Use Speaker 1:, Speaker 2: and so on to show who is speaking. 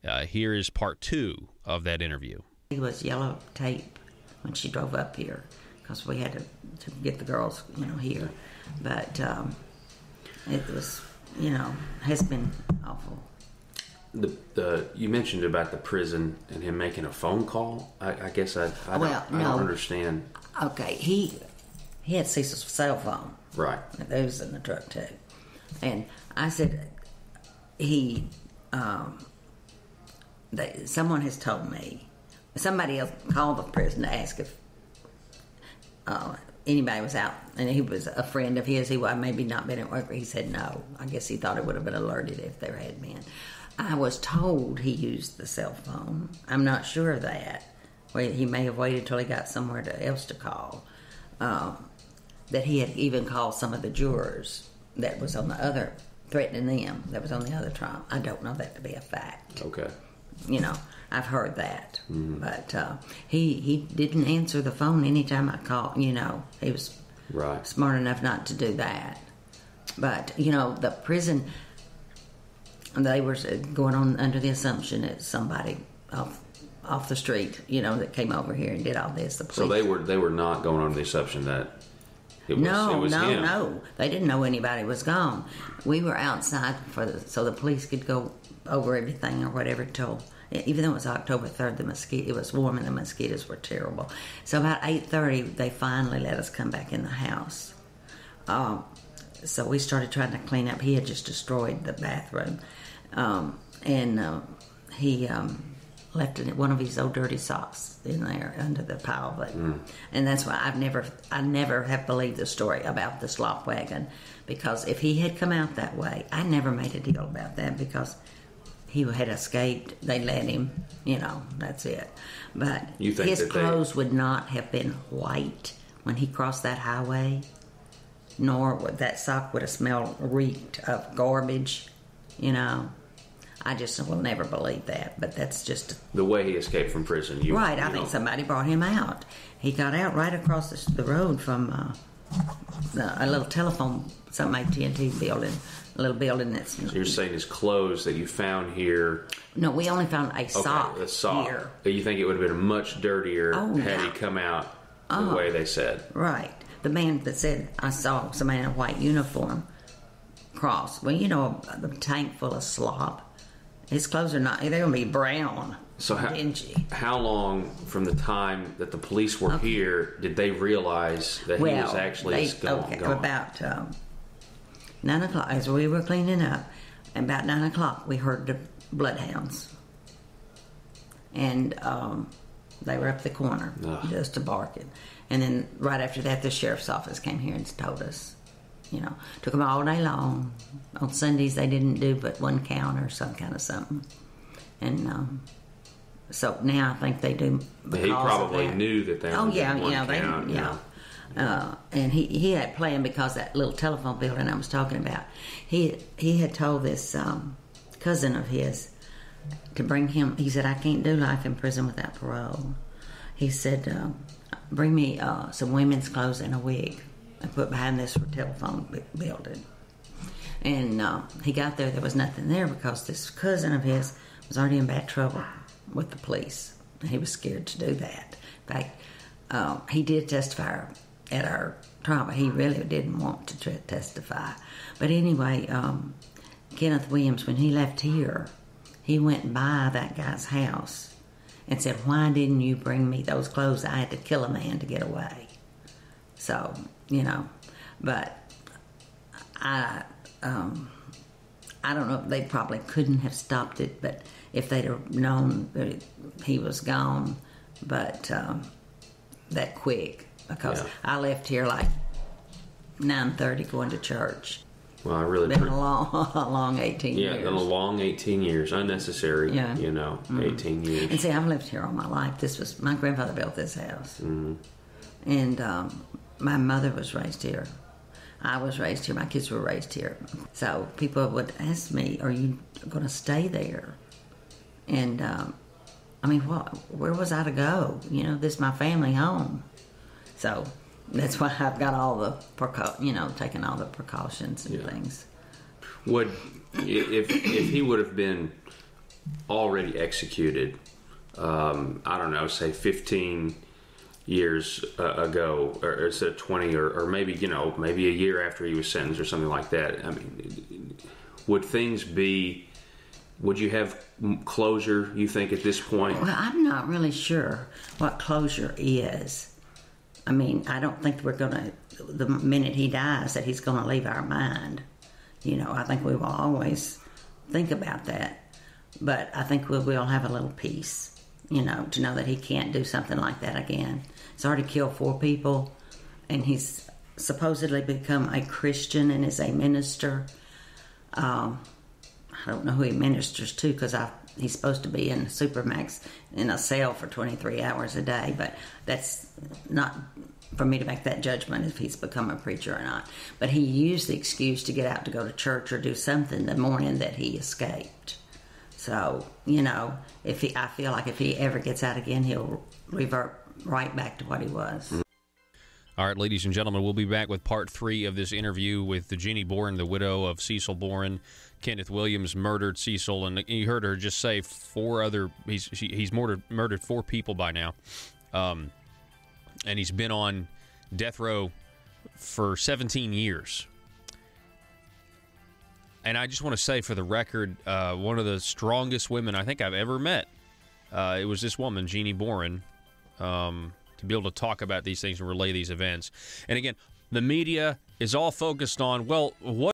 Speaker 1: Here is part 2 of that interview.
Speaker 2: It was yellow tape when she drove up here because we had to get the girls, here. But it was, has been awful.
Speaker 3: You mentioned about the prison and him making a phone call. I guess I don't understand.
Speaker 2: Okay, he had Cecile's cell phone.
Speaker 3: Right.
Speaker 2: That was in the truck too. And I said, someone has told me, somebody else called the prison to ask if anybody was out, and he was a friend of his. He had maybe not been at work. He said no. I guess he thought it would have been alerted if there had been. I was told he used the cell phone. I'm not sure of that. Well, he may have waited till he got somewhere else to call. That he had even called some of the jurors that was on the other, threatening them, that was on the other trial. I don't know that to be a fact.
Speaker 3: Okay.
Speaker 2: I've heard that. But he didn't answer the phone anytime I called. He was
Speaker 3: right.
Speaker 2: Smart enough not to do that. But, the prison, they were going on under the assumption that somebody off the street, that came over here and did all this. The police.
Speaker 3: So they were not going on the assumption that it was him.
Speaker 2: No. They didn't know anybody was gone. We were outside so the police could go over everything or whatever till, even though it was October 3rd, it was warm and the mosquitoes were terrible. So about 8:30, they finally let us come back in the house. So we started trying to clean up. He had just destroyed the bathroom. He left one of his old dirty socks in there under the pile. And that's why I never have believed the story about the slop wagon, because if he had come out that way, I never made a deal about that because he had escaped. They let him, that's it. But his clothes would not have been white when he crossed that highway, nor would that sock would have reeked of garbage, I just will never believe that, but that's just
Speaker 3: the way he escaped from prison.
Speaker 2: I think somebody brought him out. He got out right across the road from a little telephone, some AT&T building, a little building that's.
Speaker 3: So you're saying his clothes that you found here?
Speaker 2: No, we only found a sock here.
Speaker 3: You think it would have been much dirtier had he come out the way they said?
Speaker 2: Right. The man that said, I saw somebody in a white uniform cross. Well, the tank full of slop. His clothes are not, they're going to be brown.
Speaker 3: So how long from the time that the police were here did they realize that he was actually gone?
Speaker 2: About 9 o'clock, as we were cleaning up, about 9 o'clock we heard the bloodhounds. And they were up the corner, just barking. And then right after that, the sheriff's office came here and told us. Took them all day long. On Sundays, they didn't do but one count or some kind of something. And so now I think they do.
Speaker 3: He probably knew that they only did one count.
Speaker 2: And he had planned, because that little telephone building I was talking about, he had told this cousin of his to bring him. He said, I can't do life in prison without parole. He said, bring me some women's clothes and a wig. I put behind this telephone building. And he got there was nothing there because this cousin of his was already in bad trouble with the police. And he was scared to do that. In fact, he did testify at our trial, but he really didn't want to testify. But anyway, Kenneth Williams, when he left here, he went by that guy's house and said, why didn't you bring me those clothes? I had to kill a man to get away. So, but I don't know, they probably couldn't have stopped it, but if they'd have known that he was gone, but that quick, because I left here like 9:30 going to church.
Speaker 3: Well, I really
Speaker 2: been a long 18 years.
Speaker 3: Yeah, a long 18 years, unnecessary. 18 years.
Speaker 2: And see, I've lived here all my life. My grandfather built this house, and my mother was raised here. I was raised here. My kids were raised here. So people would ask me, "Are you going to stay there?" And where was I to go? This is my family home. So that's why I've got all the taking all the precautions and things.
Speaker 3: Would if he would have been already executed, I don't know, say 15 years ago, or instead of 20, or maybe, maybe a year after he was sentenced or something like that, I mean, would you have closure, you think, at this point?
Speaker 2: Well, I'm not really sure what closure is. I mean, I don't think we're going to, the minute he dies, that he's going to leave our mind. I think we will always think about that. But I think we will have a little peace, to know that he can't do something like that again. He's already killed 4 people, and he's supposedly become a Christian and is a minister. I don't know who he ministers to, because he's supposed to be in Supermax in a cell for 23 hours a day, but that's not for me to make that judgment if he's become a preacher or not. But he used the excuse to get out to go to church or do something the morning that he escaped. So, I feel like if he ever gets out again, he'll revert right back to what he was.
Speaker 1: All right, ladies and gentlemen, we'll be back with part 3 of this interview with the Genie Boren, the widow of Cecile Boren. Kenneth Williams murdered Cecile, and you heard her just say 4 other. He's murdered 4 people by now, and he's been on death row for 17 years. And I just want to say, for the record, one of the strongest women I think I've ever met. It was this woman, Genie Boren, to be able to talk about these things and relay these events. And again, the media is all focused on, well, what